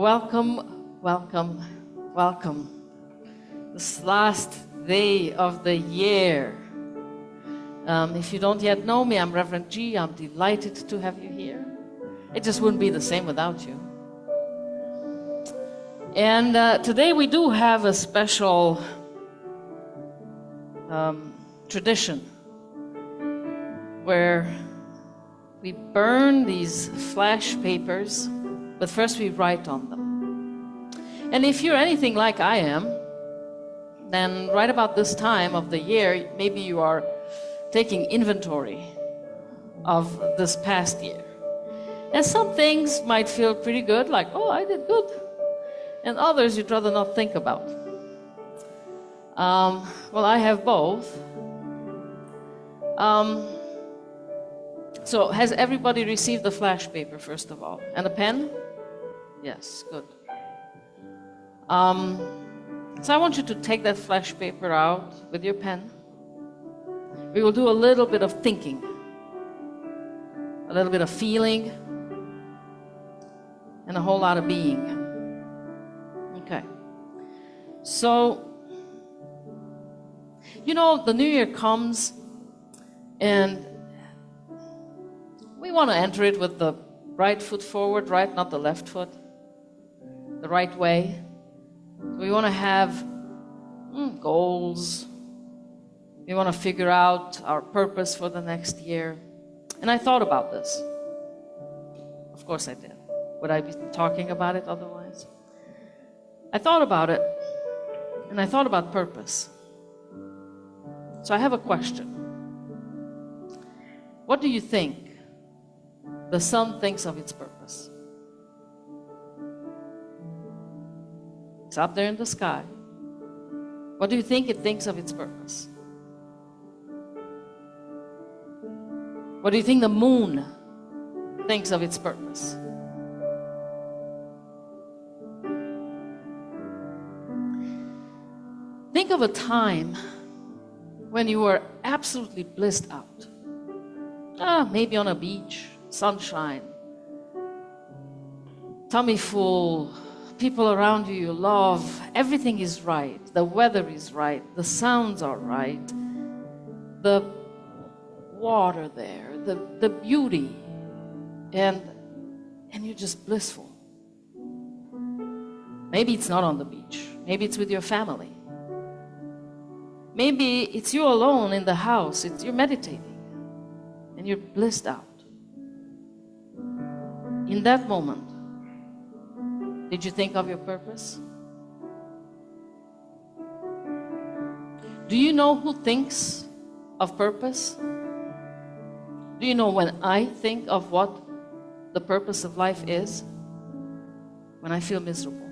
Welcome, welcome, welcome. This last day of the year. If you don't yet know me, I'm Reverend G. I'm delighted to have you here. It just wouldn't be the same without you. And today we do have a special tradition where we burn these flash papers, but first we write on them. And if you're anything like I am, then right about this time of the year, maybe you are taking inventory of this past year. And some things might feel pretty good, like, oh, I did good. And others you'd rather not think about. Well, I have both. So has everybody received the flash paper, first of all? And a pen? Yes, good. So I want you to take that flash paper out with your pen. We will do a little bit of thinking, a little bit of feeling, and a whole lot of being. Okay. So, you know, the new year comes and we want to enter it with the right foot forward, right? Not the left foot. The right way. We want to have goals. We want to figure out our purpose for the next year. And I thought about this. Of course I did. Would I be talking about it otherwise? I thought about it, and I thought about purpose. So I have a question. What do you think the sun thinks of its purpose? It's up there in the sky. What do you think it thinks of its purpose? What do you think the moon thinks of its purpose? Think of a time when you were absolutely blissed out. Maybe on a beach, sunshine, tummy full, people around you you love, everything is right, the weather is right, the sounds are right, the water there, the beauty, and you're just blissful. Maybe it's not on the beach, maybe it's with your family. Maybe it's you alone in the house, you're meditating, and you're blissed out. In that moment, did you think of your purpose? Do you know who thinks of purpose? Do you know when I think of what the purpose of life is? When I feel miserable.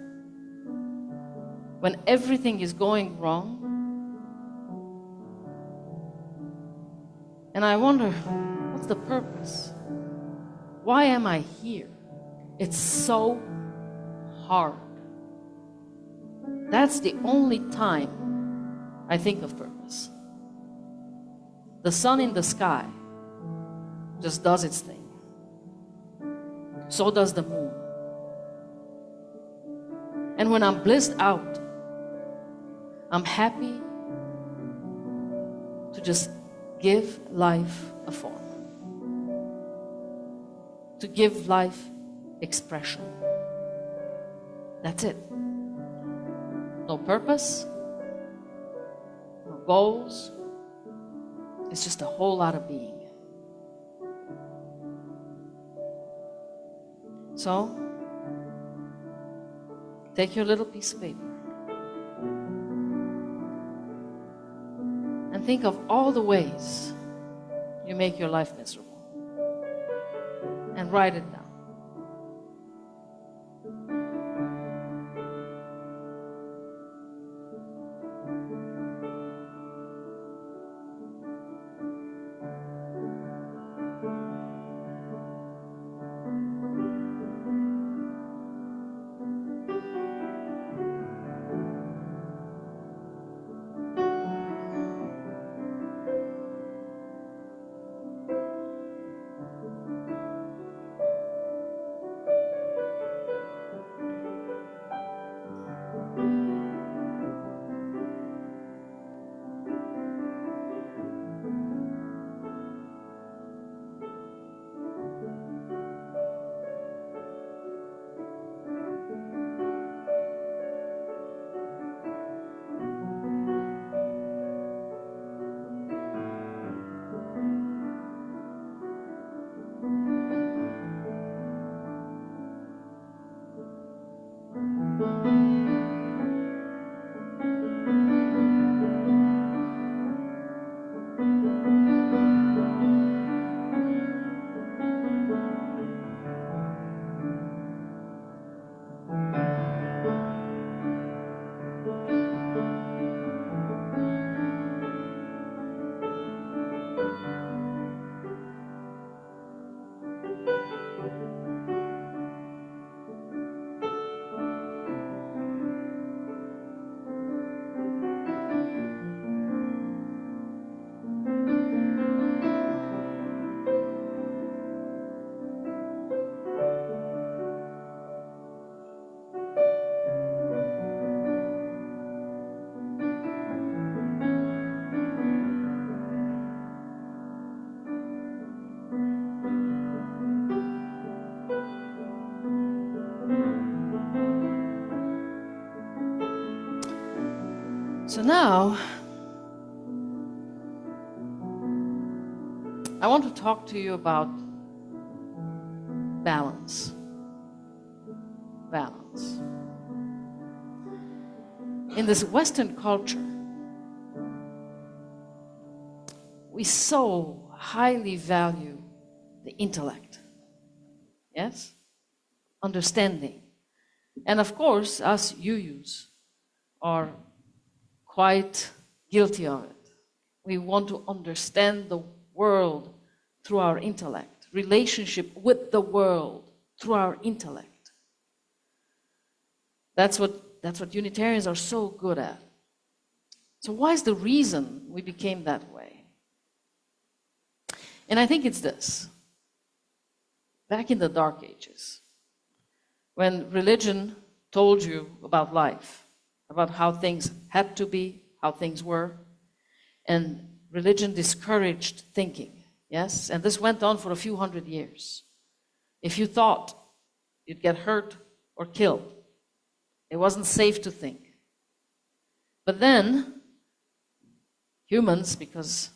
When everything is going wrong. And I wonder, what's the purpose? Why am I here? It's so hard. That's the only time I think of purpose. The sun in the sky just does its thing. So does the moon. And when I'm blissed out, I'm happy to just give life a form. To give life expression. That's it. No purpose, no goals. It's just a whole lot of being. So, take your little piece of paper and think of all the ways you make your life miserable. And write it down. So now, I want to talk to you about balance. Balance. In this Western culture, we so highly value the intellect. Yes? Understanding. And of course, us UUs are quite guilty of it. We want to understand the world through our intellect, relationship with the world through our intellect. That's what Unitarians are so good at. So why is the reason we became that way? And I think it's this. Back in the Dark Ages, when religion told you about life, about how things had to be, how things were, and religion discouraged thinking, yes? And this went on for a few hundred years. If you thought you'd get hurt or killed, it wasn't safe to think. But then, humans, because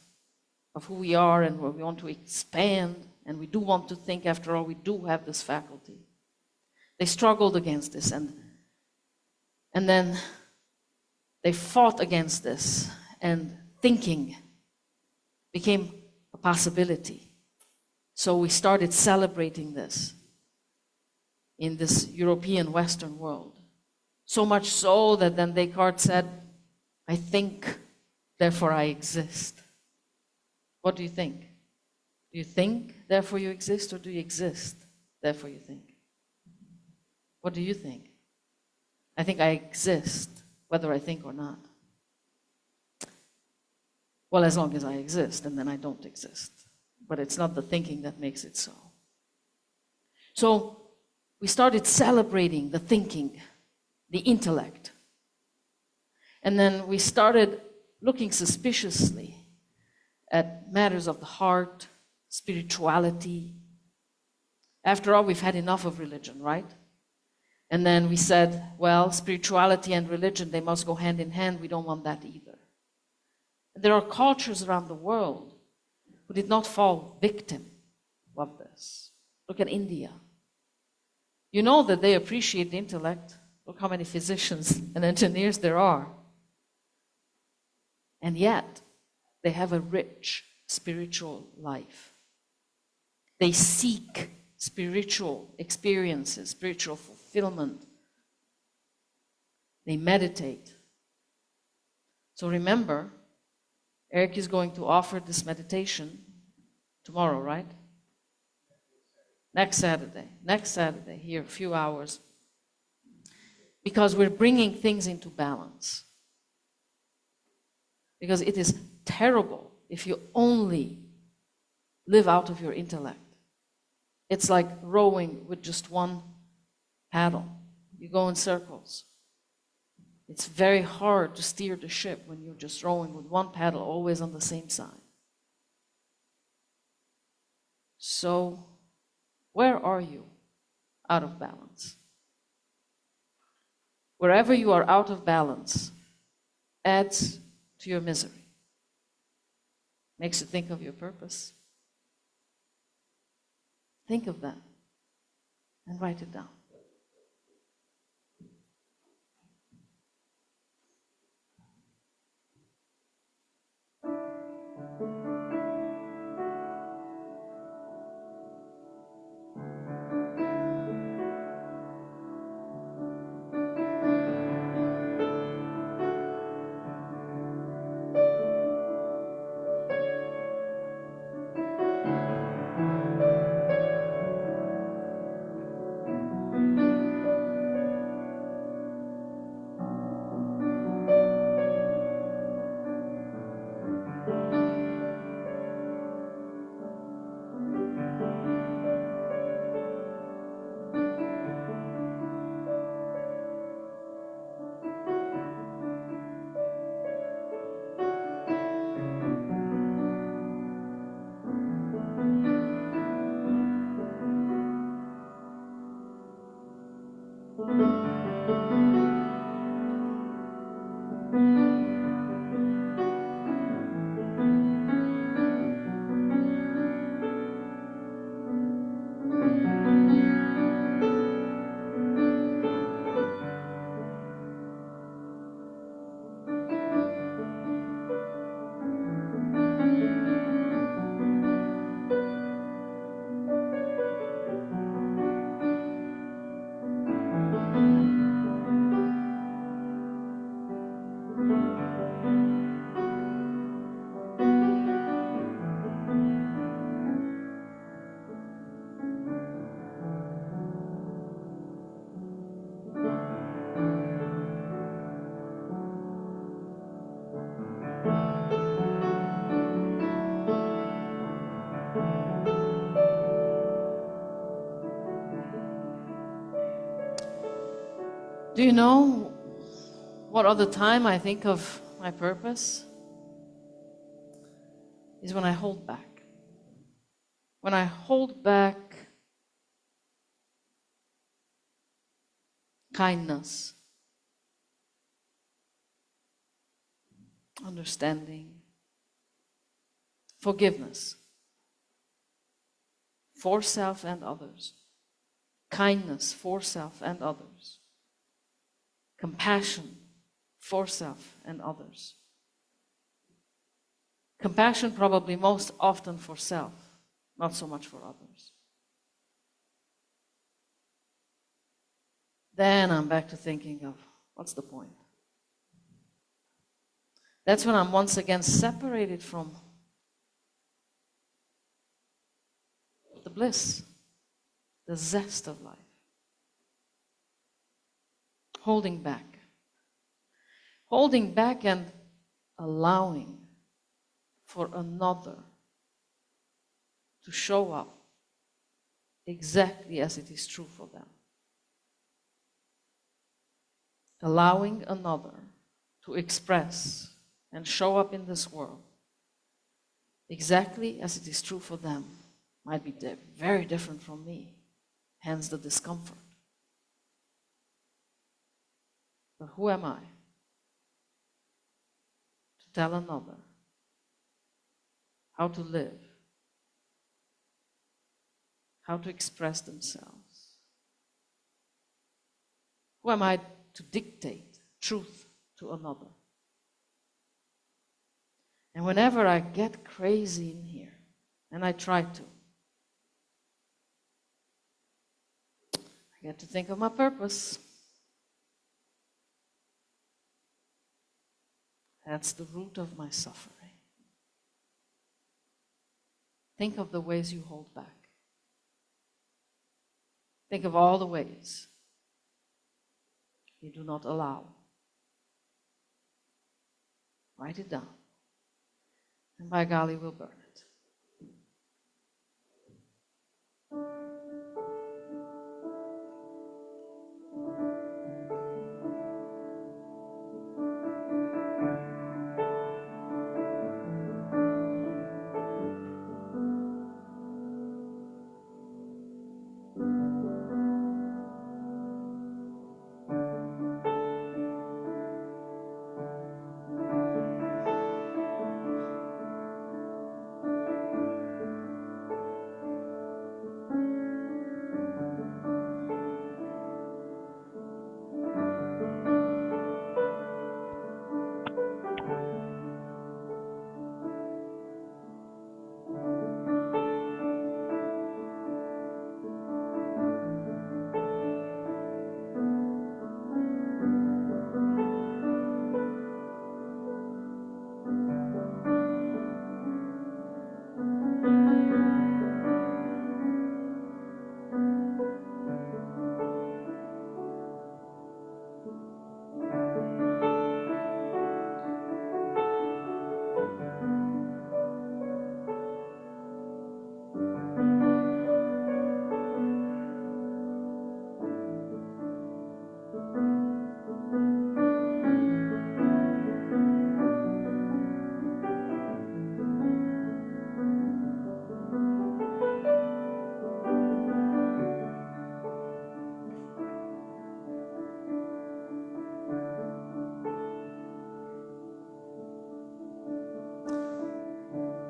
of who we are and we want to expand, and we do want to think, after all, we do have this faculty. They struggled against this, and then they fought against this, and thinking became a possibility. So we started celebrating this in this European Western world. So much so that then Descartes said, I think, therefore I exist. What do you think? Do you think, therefore you exist, or do you exist, therefore you think? What do you think? I think I exist, whether I think or not. Well, as long as I exist, and then I don't exist. But it's not the thinking that makes it so. So we started celebrating the thinking, the intellect. And then we started looking suspiciously at matters of the heart, spirituality. After all, we've had enough of religion, right? And then we said, well, spirituality and religion, they must go hand in hand. We don't want that either. And there are cultures around the world who did not fall victim of this. Look at India. You know that they appreciate the intellect. Look how many physicians and engineers there are. And yet, they have a rich spiritual life. They seek spiritual experiences, spiritual fulfillment. They meditate. So remember, Eric is going to offer this meditation tomorrow, right? Next Saturday, here, a few hours. Because we're bringing things into balance. Because it is terrible if you only live out of your intellect. It's like rowing with just one paddle. You go in circles. It's very hard to steer the ship when you're just rowing with one paddle, always on the same side. So, where are you out of balance? Wherever you are out of balance adds to your misery. Makes you think of your purpose. Think of that and write it down. Do you know what other time I think of my purpose? Is when I hold back. When I hold back kindness, understanding, forgiveness for self and others, kindness for self and others, compassion for self and others. Compassion probably most often for self, not so much for others. Then I'm back to thinking of, what's the point? That's when I'm once again separated from the bliss, the zest of life. Holding back. Holding back and allowing for another to show up exactly as it is true for them. Allowing another to express and show up in this world exactly as it is true for them might be very different from me, hence the discomfort. But who am I to tell another how to live, how to express themselves? Who am I to dictate truth to another? And whenever I get crazy in here, and I try to, I get to think of my purpose. That's the root of my suffering. Think of the ways you hold back. Think of all the ways you do not allow. Write it down. And by golly, we'll burn it.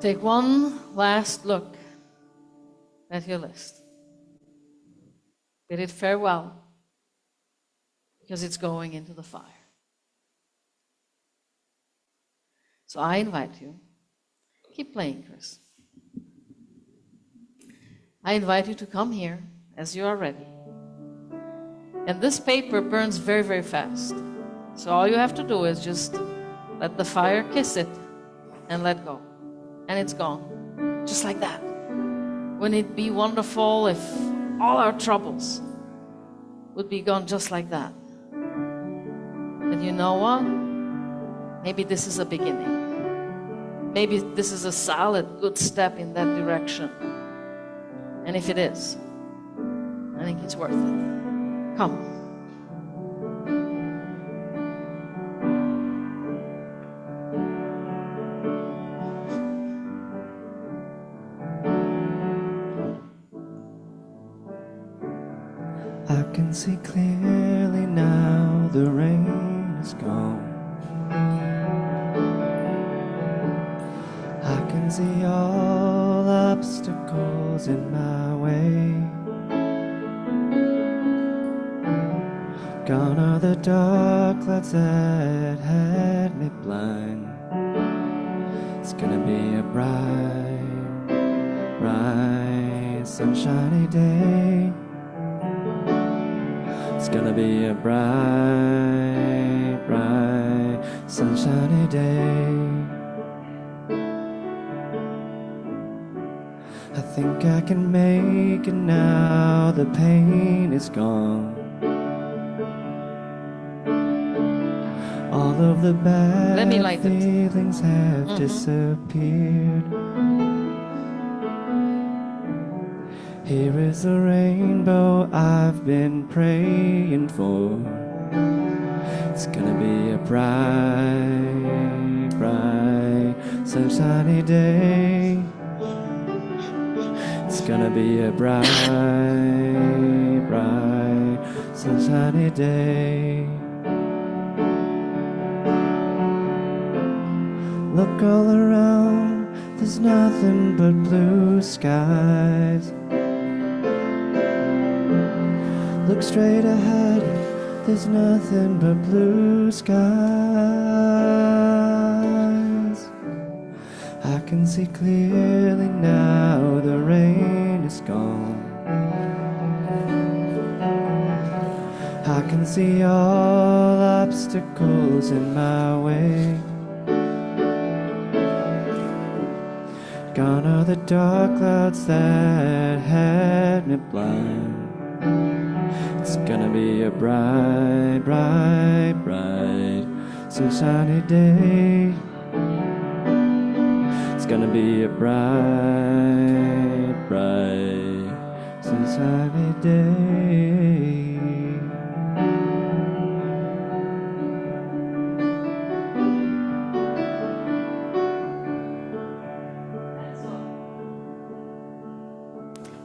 Take one last look at your list. Bid it farewell, because it's going into the fire. So I invite you, keep playing, Chris. I invite you to come here as you are ready. And this paper burns very, very fast. So all you have to do is just let the fire kiss it and let go. And it's gone, just like that. Wouldn't it be wonderful if all our troubles would be gone just like that? But you know what? Maybe this is a beginning. Maybe this is a solid, good step in that direction. And if it is, I think it's worth it. Come. I can see clearly now, the rain is gone. I can see all obstacles in my way. Gone are the dark clouds that had me blind. It's gonna be a bright, bright, sunshiny day. It's gonna be a bright, bright, sunshiny day. I think I can make it now, the pain is gone. All of the bad feelings have disappeared. Here is the rainbow I've been praying for. It's gonna be a bright, bright, sunshiny day. It's gonna be a bright, bright, sunshiny day. Look all around, there's nothing but blue skies. Look straight ahead, there's nothing but blue skies. I can see clearly now, the rain is gone. I can see all obstacles in my way. Gone are the dark clouds that had me blind. It's gonna be a bright, bright, bright, sunshiny day. It's gonna be a bright, bright, sunshiny day.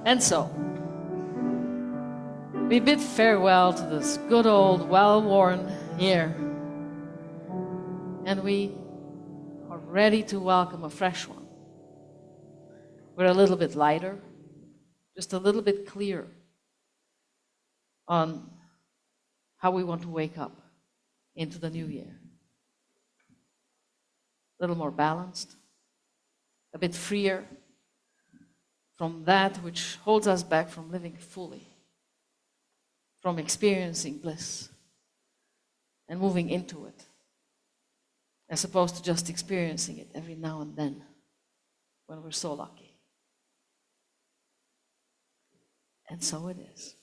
And so, we bid farewell to this good old, well-worn year. And we are ready to welcome a fresh one. We're a little bit lighter, just a little bit clearer on how we want to wake up into the new year. A little more balanced, a bit freer from that which holds us back from living fully, from experiencing bliss and moving into it, as opposed to just experiencing it every now and then when we're so lucky. And so it is.